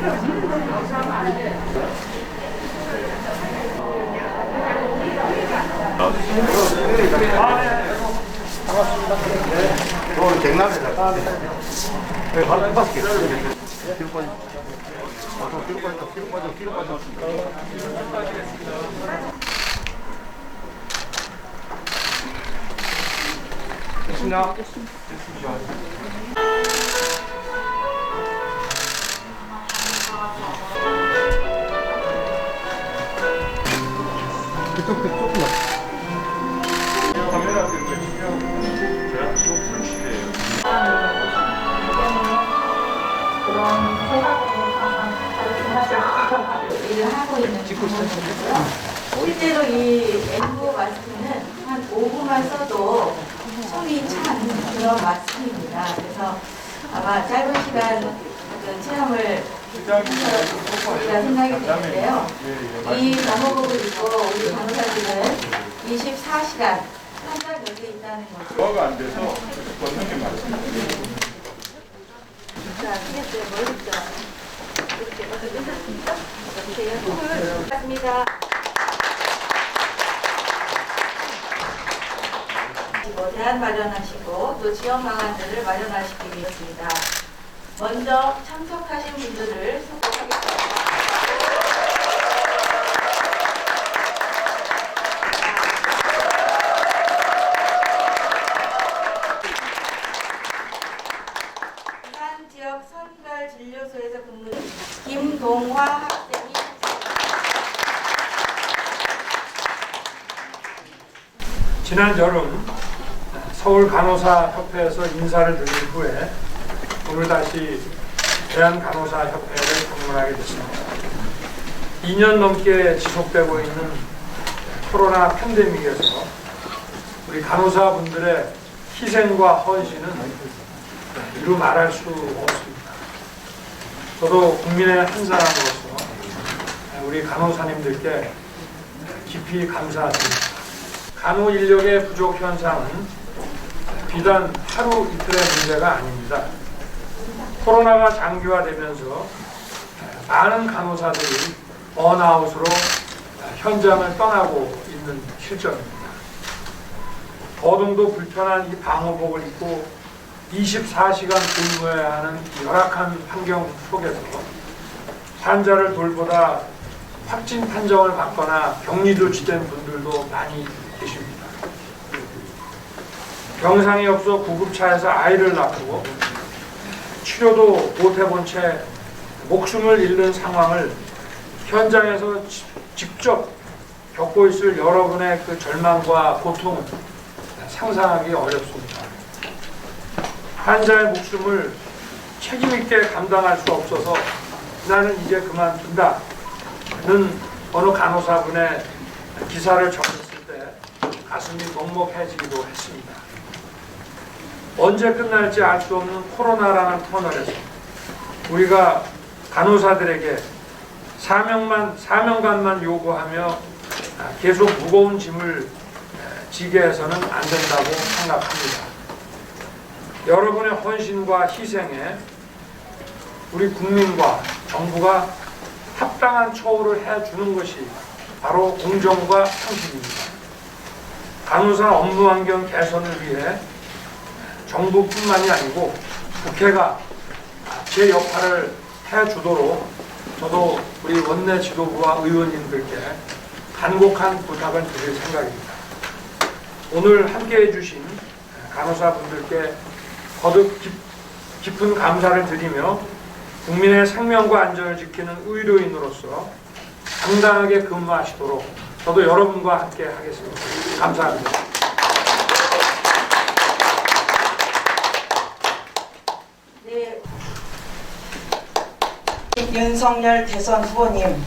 오늘 갱남에다. 네, 바로 해봤을게. 뒤로 빠져. 뒤로 빠져. 됐습니다. 조금만. 일을 하고 있는 상황이고요. 실제로 이 N95 마스크는 한 5분만 써도 손이 찬 그런 마스크입니다. 그래서 아마 짧은 시간 어떤 체험을 우리가 생각이 되는데요. 이 간호복을 입고 우리 간호사들은 24시간 현장 곁에 있다는 거죠. 조화가 안 돼서 걷는 게 맞습니다. 자, 티겠어요? 모르겠죠? 이렇게 먼저 끝났습니까? 어떠세요? 맞습니다. 대안 마련하시고 또 지원 방안들을 마련하시기 위해서입니다. 먼저 참석하신 분들을 소개하겠습니다. 부산 지역 선별 진료소에서 근무하는 김동화 학생이 지난 여름 서울간호사협회에서 인사를 드린 후에 오늘 다시 대한간호사협회를 방문하게 됐습니다. 2년 넘게 지속되고 있는 코로나 팬데믹에서 우리 간호사분들의 희생과 헌신은 이루 말할 수 없습니다. 저도 국민의 한 사람으로서 우리 간호사님들께 깊이 감사드립니다. 간호 인력의 부족 현상은 비단 하루 이틀의 문제가 아닙니다. 코로나가 장기화되면서 많은 간호사들이 번아웃으로 현장을 떠나고 있는 실정입니다. 거동도 불편한 이 방호복을 입고 24시간 근무해야 하는 열악한 환경 속에서 환자를 돌보다 확진 판정을 받거나 격리 조치된 분들도 많이 계십니다. 병상이 없어 구급차에서 아이를 낳고 치료도 못해본 채 목숨을 잃는 상황을 현장에서 직접 겪고 있을 여러분의 그 절망과 고통은 상상하기 어렵습니다. 환자의 목숨을 책임있게 감당할 수 없어서 나는 이제 그만둔다 는 어느 간호사분의 기사를 접했을 때 가슴이 먹먹해지기도 했습니다. 언제 끝날지 알 수 없는 코로나라는 터널에서 우리가 간호사들에게 사명감만 요구하며 계속 무거운 짐을 지게 해서는 안 된다고 생각합니다. 여러분의 헌신과 희생에 우리 국민과 정부가 합당한 처우를 해주는 것이 바로 공정과 상식입니다. 간호사 업무 환경 개선을 위해 정부뿐만이 아니고 국회가 제 역할을 해주도록 저도 우리 원내 지도부와 의원님들께 간곡한 부탁을 드릴 생각입니다. 오늘 함께해 주신 간호사분들께 거듭 깊은 감사를 드리며 국민의 생명과 안전을 지키는 의료인으로서 당당하게 근무하시도록 저도 여러분과 함께 하겠습니다. 감사합니다. 네. 윤석열 대선 후보님,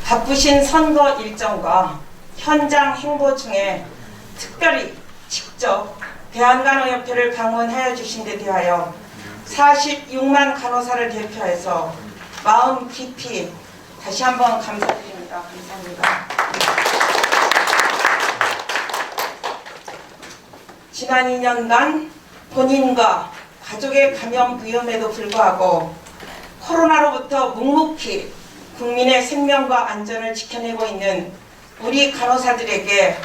바쁘신 선거 일정과 현장 행보 중에 특별히 직접 대한간호협회를 방문하여 주신 데 대하여 46만 간호사를 대표해서 마음 깊이 다시 한번 감사드립니다. 감사합니다. 지난 2년간 본인과 가족의 감염 위험에도 불구하고 코로나로부터 묵묵히 국민의 생명과 안전을 지켜내고 있는 우리 간호사들에게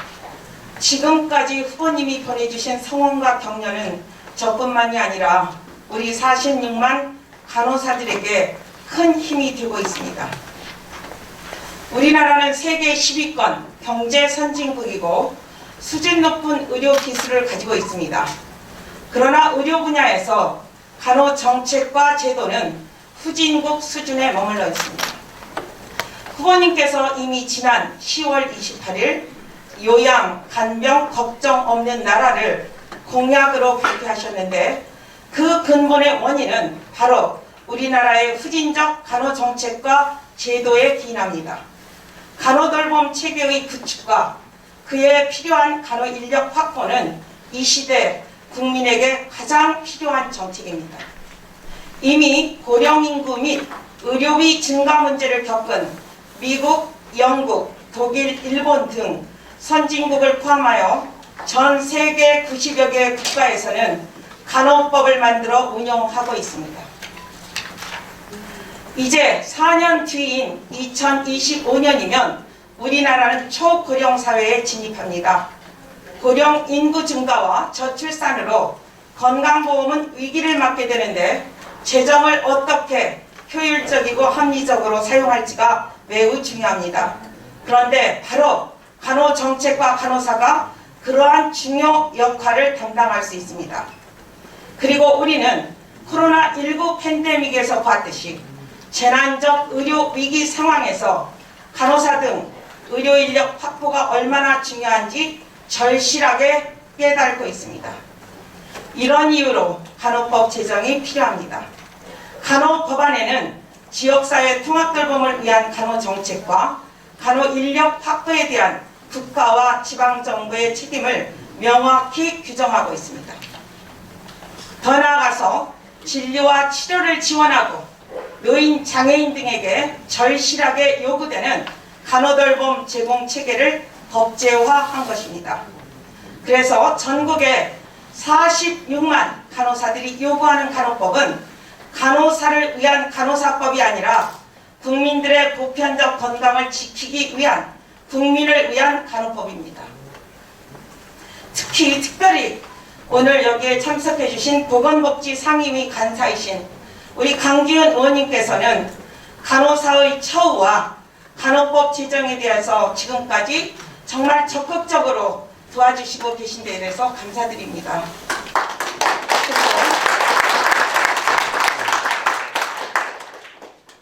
지금까지 후보님이 보내주신 성원과 격려는 저뿐만이 아니라 우리 46만 간호사들에게 큰 힘이 되고 있습니다. 우리나라는 세계 10위권 경제 선진국이고 수준 높은 의료 기술을 가지고 있습니다. 그러나 의료 분야에서 간호 정책과 제도는 후진국 수준에 머물러 있습니다. 후보님께서 이미 지난 10월 28일 요양, 간병 걱정 없는 나라를 공약으로 발표하셨는데 그 근본의 원인은 바로 우리나라의 후진적 간호 정책과 제도에 기인합니다. 간호돌봄 체계의 구축과 그에 필요한 간호 인력 확보는 이 시대 국민에게 가장 필요한 정책입니다. 이미 고령 인구 및 의료비 증가 문제를 겪은 미국, 영국, 독일, 일본 등 선진국을 포함하여 전 세계 90여 개 국가에서는 간호법을 만들어 운영하고 있습니다. 이제 4년 뒤인 2025년이면 우리나라는 초고령 사회에 진입합니다. 고령 인구 증가와 저출산으로 건강보험은 위기를 맞게 되는데 재정을 어떻게 효율적이고 합리적으로 사용할지가 매우 중요합니다. 그런데 바로 간호정책과 간호사가 그러한 중요 역할을 담당할 수 있습니다. 그리고 우리는 코로나19 팬데믹에서 봤듯이 재난적 의료 위기 상황에서 간호사 등 의료 인력 확보가 얼마나 중요한지 절실하게 깨닫고 있습니다. 이런 이유로 간호법 제정이 필요합니다. 간호법안에는 지역사회 통합돌봄을 위한 간호정책과 간호 인력 확보에 대한 국가와 지방정부의 책임을 명확히 규정하고 있습니다. 더 나아가서 진료와 치료를 지원하고 노인, 장애인 등에게 절실하게 요구되는 간호돌봄 제공 체계를 법제화한 것입니다. 그래서 전국에 46만 간호사들이 요구하는 간호법은 간호사를 위한 간호사법이 아니라 국민들의 보편적 건강을 지키기 위한 국민을 위한 간호법입니다. 특별히 오늘 여기에 참석해 주신 보건복지 상임위 간사이신 우리 강기훈 의원님께서는 간호사의 처우와 간호법 제정에 대해서 지금까지 정말 적극적으로 도와주시고 계신 데에 대해서 감사드립니다.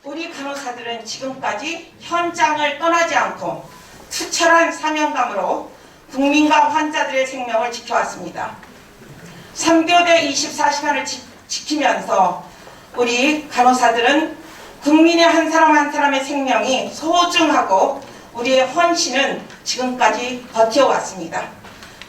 우리 간호사들은 지금까지 현장을 떠나지 않고 투철한 사명감으로 국민과 환자들의 생명을 지켜왔습니다. 3교대 24시간을 지키면서 우리 간호사들은 국민의 한 사람 한 사람의 생명이 소중하고 우리의 헌신은 지금까지 버텨왔습니다.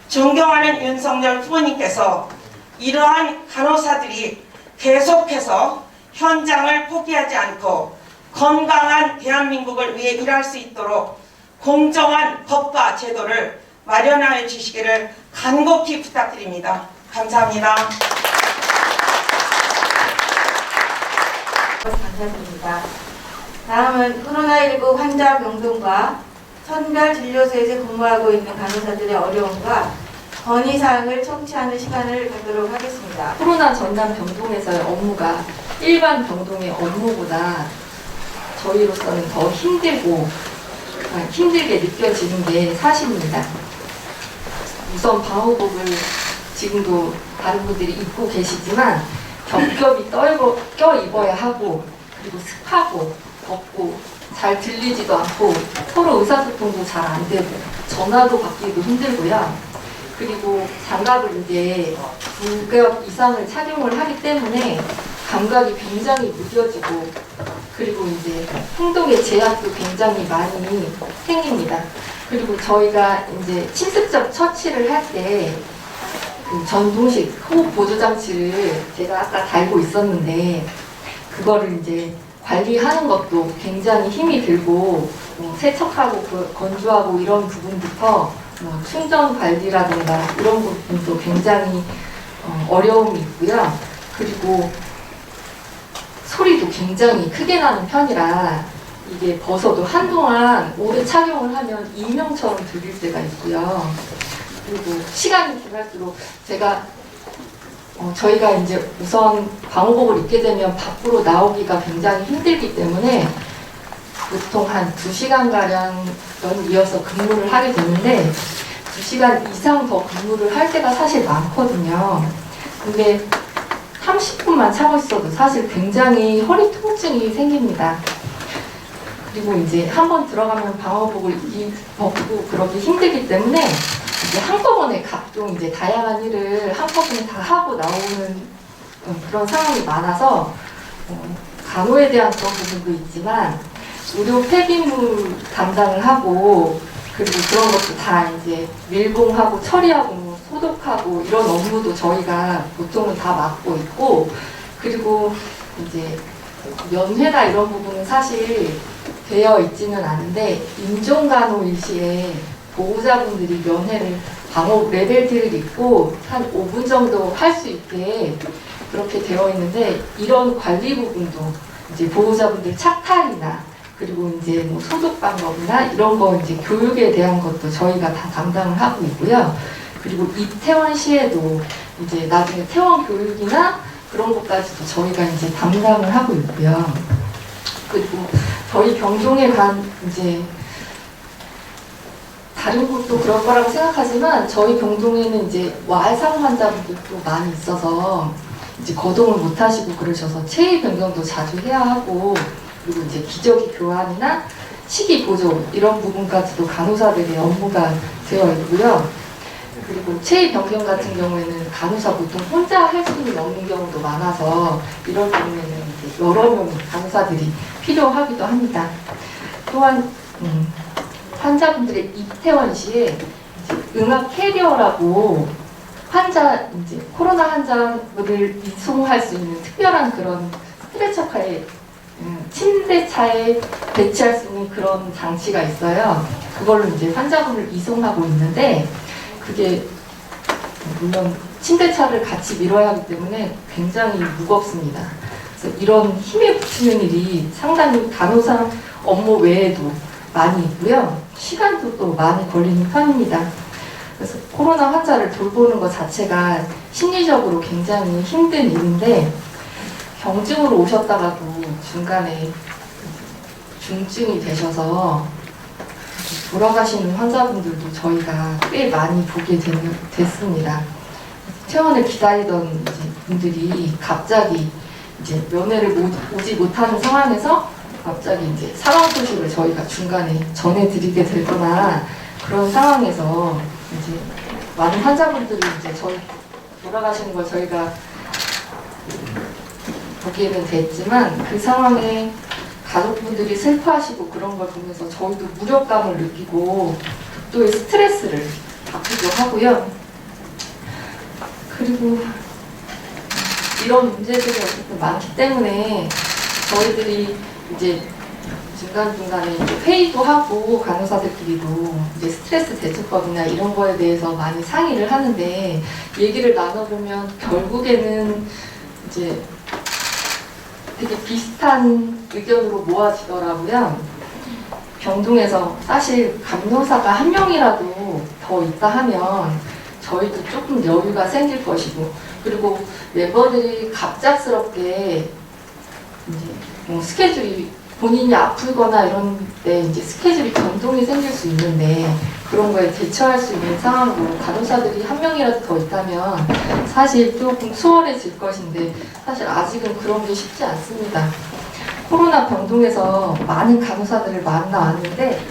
존경하는 윤석열 후보님께서 이러한 간호사들이 계속해서 현장을 포기하지 않고 건강한 대한민국을 위해 일할 수 있도록 공정한 법과 제도를 마련하여 주시기를 간곡히 부탁드립니다. 감사합니다. 감사드립니다. 다음은 코로나19 환자 병동과 선별진료소에서 근무하고 있는 간호사들의 어려움과 건의사항을 청취하는 시간을 갖도록 하겠습니다. 코로나 전담 병동에서의 업무가 일반 병동의 업무보다 저희로서는 더 힘들게 느껴지는 게 사실입니다. 우선 방호복을 지금도 다른 분들이 입고 계시지만 겹겹이 껴입어야 하고, 그리고 습하고 덥고 잘 들리지도 않고 서로 의사소통도 잘 안 되고 전화도 받기도 힘들고요. 그리고 장갑을 이제 2겹 이상을 착용을 하기 때문에 감각이 굉장히 무뎌지고, 그리고 이제 행동의 제약도 굉장히 많이 생깁니다. 그리고 저희가 이제 침습적 처치를 할 때 그 전동식 호흡 보조 장치를 제가 아까 달고 있었는데 그거를 이제 관리하는 것도 굉장히 힘이 들고 세척하고 건조하고 이런 부분부터 충전 관리라든가 이런 부분도 굉장히 어려움이 있고요. 그리고 소리도 굉장히 크게 나는 편이라 이게 벗어도 한동안 오래 착용을 하면 이명처럼 들릴 때가 있고요. 그리고 시간이 지날수록 제가 저희가 이제 우선 방호복을 입게 되면 밖으로 나오기가 굉장히 힘들기 때문에 보통 한 2시간가량 연이어서 근무를 하게 되는데 2시간 이상 더 근무를 할 때가 사실 많거든요. 근데 30분만 차고 있어도 사실 굉장히 허리 통증이 생깁니다. 그리고 이제 한번 들어가면 방호복을 벗고 그러기 힘들기 때문에 이제 한꺼번에 각종 이제 다양한 일을 한꺼번에 다 하고 나오는 그런 상황이 많아서 간호에 대한 그런 부분도 있지만 의료 폐기물 담당을 하고 그리고 그런 것도 다 이제 밀봉하고 처리하고 소독하고 이런 업무도 저희가 보통은 다 맡고 있고 그리고 이제 면회나 이런 부분은 사실 되어 있지는 않은데 인종간호일시에 보호자분들이 면회를 방호 레벨티를 입고 한 5분 정도 할 수 있게 그렇게 되어 있는데 이런 관리 부분도 이제 보호자분들 착탈이나 그리고 이제 뭐 소독 방법이나 이런 거 이제 교육에 대한 것도 저희가 다 담당을 하고 있고요. 그리고 입퇴원 시에도 이제 나중에 퇴원 교육이나 그런 것까지도 저희가 이제 담당을 하고 있고요. 그리고 저희 병동에 간 이제 다른 곳도 그럴 거라고 생각하지만 저희 병동에는 이제 와상 환자분들도 많이 있어서 이제 거동을 못 하시고 그러셔서 체위 변경도 자주 해야 하고 그리고 이제 기저귀 교환이나 식이 보조 이런 부분까지도 간호사들의 업무가 되어 있고요. 그리고 체위 변경 같은 경우에는 간호사 보통 혼자 할 수는 없는 경우도 많아서 이런 경우에는 이제 여러 명의 간호사들이 필요하기도 합니다. 또한 환자분들의 입퇴원 시에 이제 응압 캐리어라고 환자 이제 코로나 환자를 이송할 수 있는 특별한 그런 스트레처카에 침대차에 배치할 수 있는 그런 장치가 있어요. 그걸로 이제 환자분을 이송하고 있는데 그게 물론 침대차를 같이 밀어야 하기 때문에 굉장히 무겁습니다. 그래서 이런 힘에 붙이는 일이 상당히 간호사 업무 외에도 많이 있고요. 시간도 또 많이 걸리는 편입니다. 그래서 코로나 환자를 돌보는 것 자체가 심리적으로 굉장히 힘든 일인데 경증으로 오셨다가도 중간에 중증이 되셔서 돌아가시는 환자분들도 저희가 꽤 많이 보게 됐습니다. 퇴원을 기다리던 이제 분들이 갑자기 이제 면회를 오지 못하는 상황에서 갑자기 이제 사망 소식을 저희가 중간에 전해드리게 되거나 그런 상황에서 이제 많은 환자분들이 이제 저희 돌아가시는 걸 저희가 보기에는 됐지만 그 상황에 가족분들이 슬퍼하시고 그런 걸 보면서 저희도 무력감을 느끼고 극도의 스트레스를 받기도 하고요. 그리고 이런 문제들이 어쨌든 많기 때문에 저희들이 이제 중간중간에 회의도 하고 간호사들끼리도 이제 스트레스 대처법이나 이런 거에 대해서 많이 상의를 하는데 얘기를 나눠보면 결국에는 이제 되게 비슷한 의견으로 모아지더라고요. 병동에서 사실 간호사가 한 명이라도 더 있다 하면 저희도 조금 여유가 생길 것이고 그리고 멤버들이 갑작스럽게 이제 뭐 스케줄이 본인이 아프거나 이런 때 이제 스케줄이 변동이 생길 수 있는데 그런 거에 대처할 수 있는 상황으로 간호사들이 한 명이라도 더 있다면 사실 조금 수월해질 것인데 사실 아직은 그런 게 쉽지 않습니다. 코로나 병동에서 많은 간호사들을 만나왔는데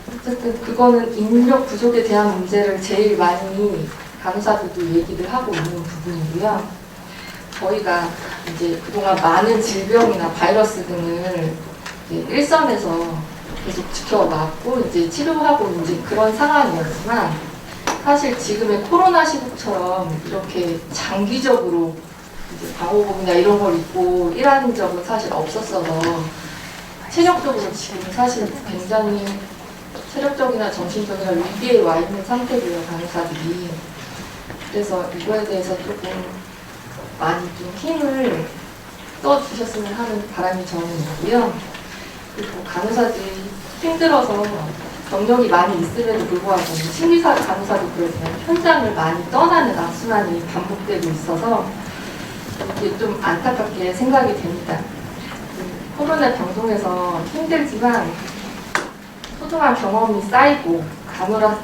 어쨌든 그거는 인력 부족에 대한 문제를 제일 많이 간호사들도 얘기를 하고 있는 부분이고요. 저희가 이제 그동안 많은 질병이나 바이러스 등을 일선에서 계속 지켜왔고 이제 치료하고 이제 그런 상황이었지만 사실 지금의 코로나 시국처럼 이렇게 장기적으로 이제 방호복이나 이런 걸 입고 일하는 적은 사실 없었어서 체력적으로 지금 사실 굉장히 체력적이나 정신적이나 위기에 와 있는 상태고요, 간호사들이. 그래서 이거에 대해서 조금 많이 좀 힘을 써주셨으면 하는 바람이 저는 있고요. 그리고 간호사들이 힘들어서 경력이 많이 있음에도 불구하고 심리사 간호사도 그렇지만 현장을 많이 떠나는 악순환이 반복되고 있어서 이게 좀 안타깝게 생각이 됩니다. 코로나 병동에서 힘들지만 소중한 경험이 쌓이고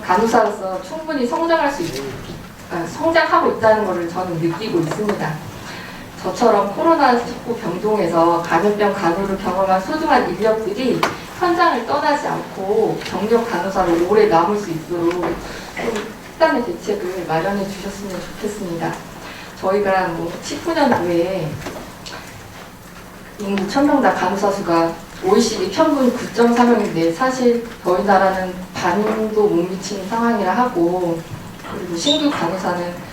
간호사로서 충분히 성장하고 있다는 것을 저는 느끼고 있습니다. 저처럼 코로나19 병동에서 감염병 간호를 경험한 소중한 인력들이 현장을 떠나지 않고 경력 간호사로 오래 남을 수 있도록 좀 특단의 대책을 마련해 주셨으면 좋겠습니다. 저희가 19년 후에 인구 1000명당 간호사 수가 OECD 평균 9.3명인데 사실 저희 나라는 반도 못 미치는 상황이라 하고, 그리고 신규 간호사는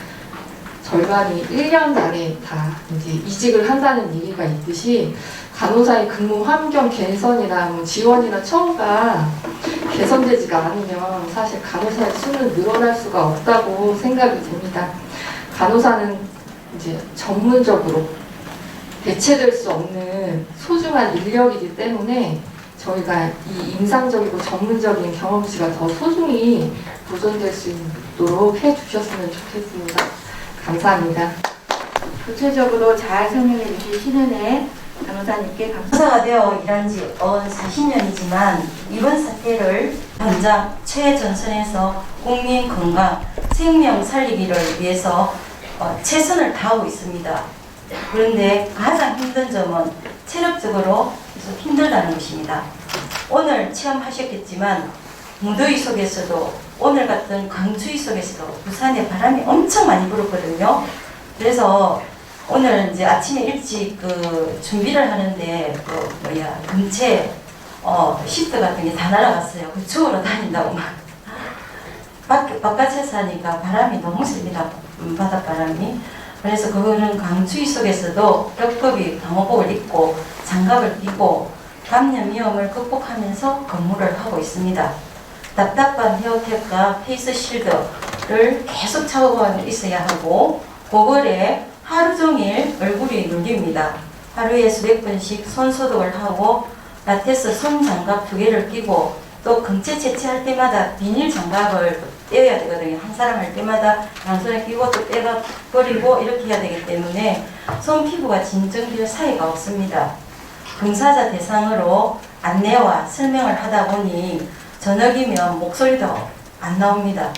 절반이 1년 안에 다 이제 이직을 한다는 얘기가 있듯이 간호사의 근무 환경 개선이나 지원이나 처우가 개선되지가 않으면 사실 간호사의 수는 늘어날 수가 없다고 생각이 됩니다. 간호사는 이제 전문적으로 대체될 수 없는 소중한 인력이기 때문에 저희가 이 임상적이고 전문적인 경험치가 더 소중히 보존될 수 있도록 해주셨으면 좋겠습니다. 감사합니다. 구체적으로 잘 설명해 주신 신은혜 간호사님께 감사합니다. 간호사가 되어 일한 지 40년이지만 이번 사태를 현장 최전선에서 국민 건강, 생명 살리기를 위해서 최선을 다하고 있습니다. 그런데 가장 힘든 점은 체력적으로 계속 힘들다는 것입니다. 오늘 체험하셨겠지만 무더위 속에서도 오늘 같은 강추위 속에서도 부산에 바람이 엄청 많이 불었거든요. 그래서 오늘 이제 아침에 일찍 준비를 하는데 근처에 시트 같은 게 다 날아갔어요. 그 추워로 다닌다고 막. 바깥에서 하니까 바람이 너무 셉니다. 바닷바람이. 그래서 그거는 강추위 속에서도 겹겹이 방호복을 입고 장갑을 끼고 감염 위험을 극복하면서 근무를 하고 있습니다. 답답한 헤어캡과 페이스 실드를 계속 차고 있어야 하고 고글에 하루 종일 얼굴이 눌립니다. 하루에 수백 번씩 손 소독을 하고 라테스 손 장갑 2개를 끼고 또 근체 채취할 때마다 비닐 장갑을 떼어야 되거든요. 한 사람 할 때마다 양손에 끼고 또 떼가 버리고 이렇게 해야 되기 때문에 손 피부가 진정될 사이가 없습니다. 봉사자 대상으로 안내와 설명을 하다 보니 저녁이면 목소리도 안 나옵니다.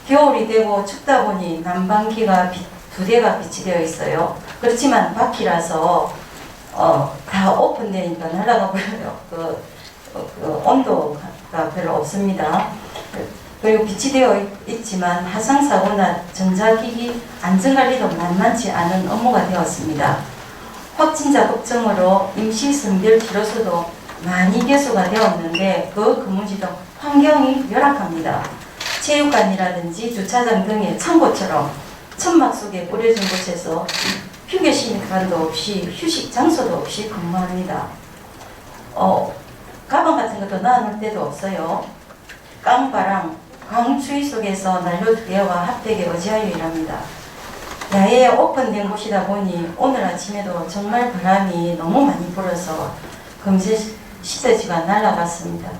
겨울이 되고 춥다 보니 난방기가 2대가 비치되어 있어요. 그렇지만 바퀴라서 다 오픈되니까 날아가 버려요. 온도가 별로 없습니다. 그리고 비치되어 있지만 화상사고나 전자기기 안전관리도 만만치 않은 업무가 되었습니다. 확진자 걱정으로 임시 선별 치료소도 많이 개소가 되었는데 그 근무지도 환경이 열악합니다. 체육관이라든지 주차장 등의 창고처럼 천막 속에 뿌려진 곳에서 휴게 시간도 없이 휴식 장소도 없이 근무합니다. 가방 같은 것도 놔놓을 데도 없어요. 깡바람, 강추위 속에서 난로 2개와 핫팩에 의지하여 일합니다. 야외에 오픈된 곳이다 보니 오늘 아침에도 정말 바람이 너무 많이 불어서 금세 시트지가 날아갔습니다.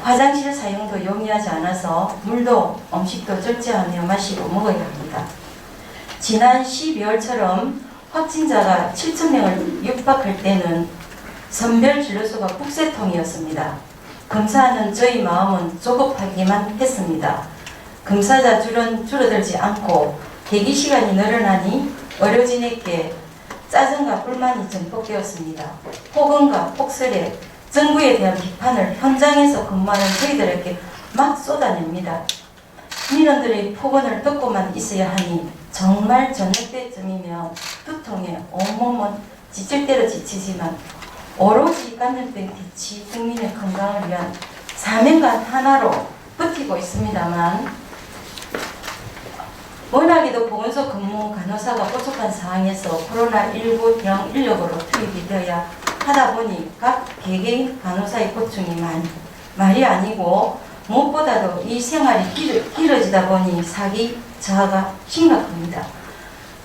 화장실 사용도 용이하지 않아서 물도 음식도 절제하며 마시고 먹어야 합니다. 지난 12월처럼 확진자가 7,000명을 육박할 때는 선별진료소가 국세통이었습니다. 검사하는 저희 마음은 조급하기만 했습니다. 검사자 줄은 줄어들지 않고 대기시간이 늘어나니 의료진에게 짜증과 불만이 증폭되었습니다. 폭언과 폭설에 정부에 대한 비판을 현장에서 근무하는 저희들에게 막 쏟아냅니다. 민원들의 폭언을 듣고만 있어야 하니 정말 저녁 때쯤이면 두통에 온몸은 지칠 대로 지치지만 오로지 감염병 대치 국민의 건강을 위한 사명감 하나로 버티고 있습니다만 워낙에도 보건소 근무 간호사가 부족한 상황에서 코로나19 병 인력으로 투입이 되어야 하다 보니 각 개개인 간호사의 고충이 말이 아니고 무엇보다도 이 생활이 길어지다 보니 사기 저하가 심각합니다.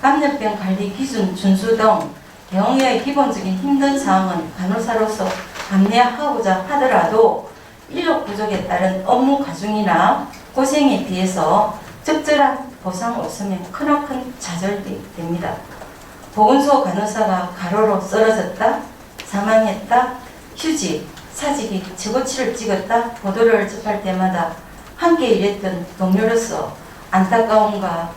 감염병 관리 기준 준수 등 병의 기본적인 힘든 상황은 간호사로서 감내하고자 하더라도 인력 부족에 따른 업무 과중이나 고생에 비해서 적절한 보상 없으면 크나큰 좌절이 됩니다. 보건소 간호사가 가로로 쓰러졌다, 사망했다, 휴직, 사직이 최고치를 찍었다 보도를 접할 때마다 함께 일했던 동료로서 안타까움과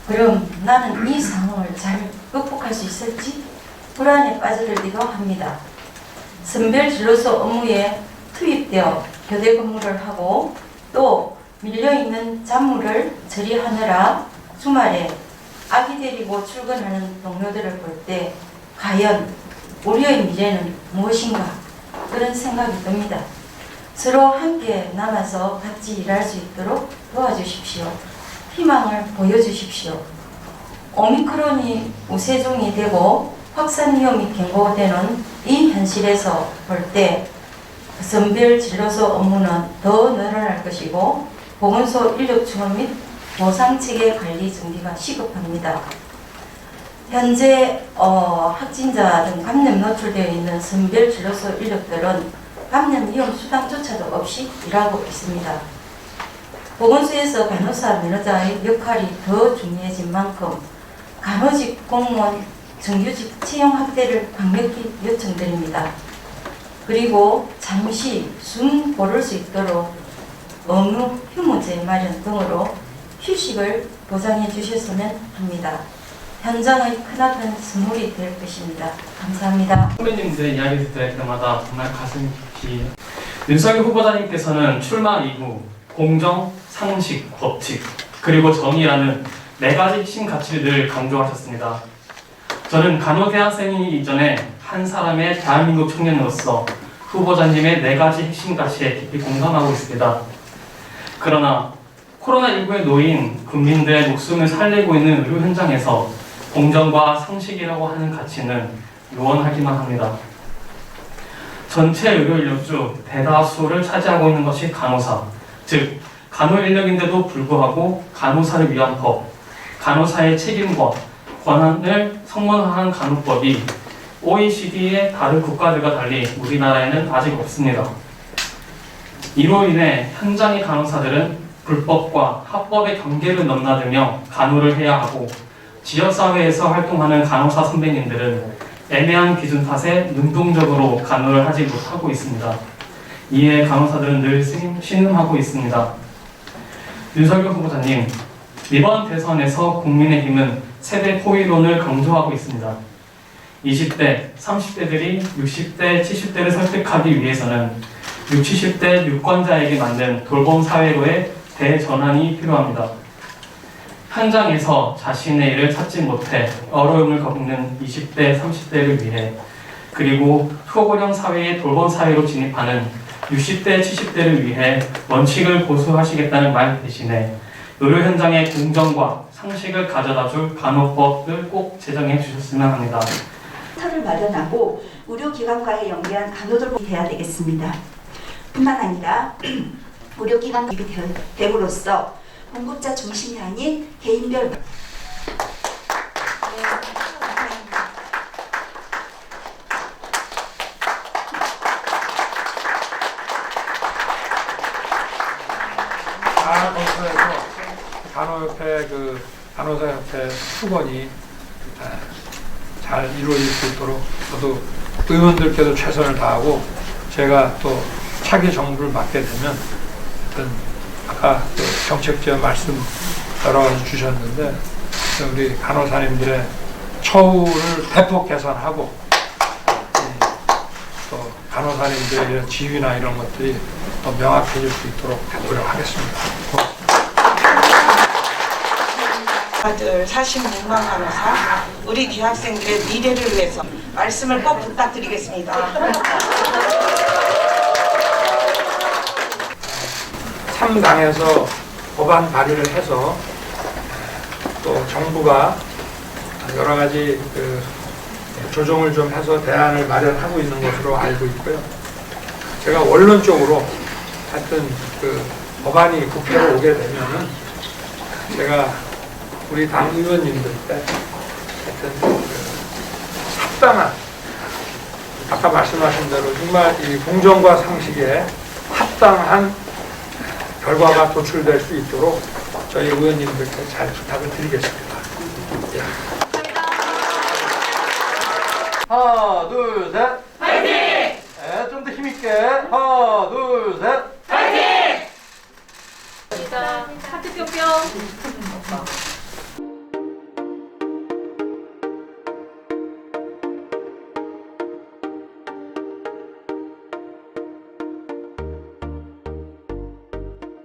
그럼 나는 이 상황을 잘 극복할 수 있을지 불안에 빠져들기도 합니다. 선별 진료소 업무에 투입되어 교대 근무를 하고 또 밀려있는 잡무를 처리하느라 주말에 아기 데리고 출근하는 동료들을 볼 때 과연 우리의 미래는 무엇인가 그런 생각이 듭니다. 서로 함께 남아서 같이 일할 수 있도록 도와주십시오. 희망을 보여주십시오. 오미크론이 우세종이 되고 확산 위험이 경고되는 이 현실에서 볼 때 선별 진료소 업무는 더 늘어날 것이고 보건소 인력 추가 및 보상 체계 관리 준비가 시급합니다. 현재 확진자 등 감염 노출되어 있는 선별 진료소 인력들은 감염 위험 수당조차도 없이 일하고 있습니다. 보건소에서 간호사 면허자의 역할이 더 중요해진 만큼 간호직 공무원 정규직 채용 확대를 강력히 요청드립니다. 그리고 잠시 숨 고를 수 있도록 업무 휴무제 마련 등으로 휴식을 보장해 주셨으면 합니다. 현장의 크나큰 선물이 될 것입니다. 감사합니다. 선배님들 이야기 들을 때마다 정말 가슴이 윤석열 후보자님께서는 출마 이후 공정, 상식, 법칙, 그리고 정의라는 4가지 핵심 가치를 늘 강조하셨습니다. 저는 간호대학생이기 이전에 한 사람의 대한민국 청년으로서 후보자님의 4가지 핵심 가치에 깊이 공감하고 있습니다. 그러나 코로나19에 놓인 국민들의 목숨을 살리고 있는 의료 현장에서 공정과 상식이라고 하는 가치는 요원하기만 합니다. 전체 의료 인력 중 대다수를 차지하고 있는 것이 간호사, 즉 간호 인력인데도 불구하고 간호사를 위한 법, 간호사의 책임과 권한을 성문화한 간호법이 OECD의 다른 국가들과 달리 우리나라에는 아직 없습니다. 이로 인해 현장의 간호사들은 불법과 합법의 경계를 넘나들며 간호를 해야 하고 지역사회에서 활동하는 간호사 선배님들은 애매한 기준 탓에 능동적으로 간호를 하지 못하고 있습니다. 이에 간호사들은 늘 신음하고 있습니다. 윤석열 후보자님, 이번 대선에서 국민의힘은 세대 포위론을 강조하고 있습니다. 20대, 30대들이 60대, 70대를 설득하기 위해서는 60, 70대 유권자에게 맞는 돌봄 사회로의 대전환이 필요합니다. 현장에서 자신의 일을 찾지 못해 어려움을 겪는 20대, 30대를 위해 그리고 초고령 사회의 돌봄 사회로 진입하는 60대, 70대를 위해 원칙을 고수하시겠다는 말 대신에 의료 현장의 공정과 상식을 가져다줄 간호법을 꼭 제정해 주셨으면 합니다. 터를 마련하고 의료기관과의 연계한 간호돌봄이 돼야 되겠습니다. 뿐만 아니라 의료기관과 됨으로써 공급자 중심이 아닌 개인별 간호협회 간호사협회 수건이 잘 이루어질 수 있도록 저도 의원들께도 최선을 다하고 제가 또 차기 정부를 맡게 되면 아까 정책지원 말씀 여러 가지 주셨는데 우리 간호사님들의 처우를 대폭 개선하고 또 간호사님들의 이런 지위나 이런 것들이 더 명확해질 수 있도록 노력하겠습니다. 아들 46만 간호사, 우리 대학생들의 미래를 위해서 말씀을 꼭 부탁드리겠습니다. 참당에서 법안 발의를 해서 또 정부가 여러 가지 조정을 좀 해서 대안을 마련하고 있는 것으로 알고 있고요. 제가 원론적으로 하여튼 법안이 국회로 오게 되면은 제가 우리 당 의원님들 때 하여튼 합당한, 아까 말씀하신 대로 정말 이 공정과 상식에 합당한 결과가 도출될 수 있도록 저희 의원님들께 잘 부탁을 드리겠습니다. 예. 하나, 둘, 셋. 파이팅! 네, 좀 더 힘있게. 하나,